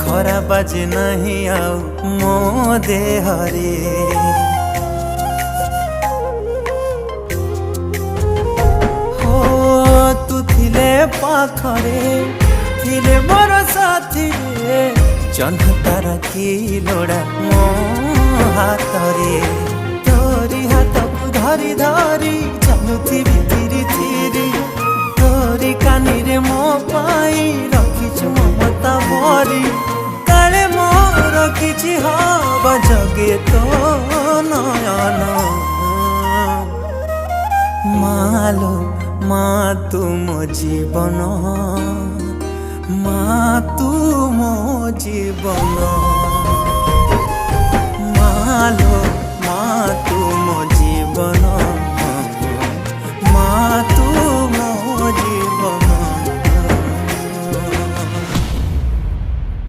खरा बाजे नहीं आउ मो देहरे। हो तू थिले पाखरे थिले मोर साथी रे जन्ह तारा की लोड़ा मो हातरे। तोरी हाथ को धरी धरी जानुथिबि धीरे धीरे तोरी कानी रे मो पाई रखिछु ममता भरी। काले मोर किछि हब जगे तो नयन मालो मा तुम जीवन मा तू मो जीवन।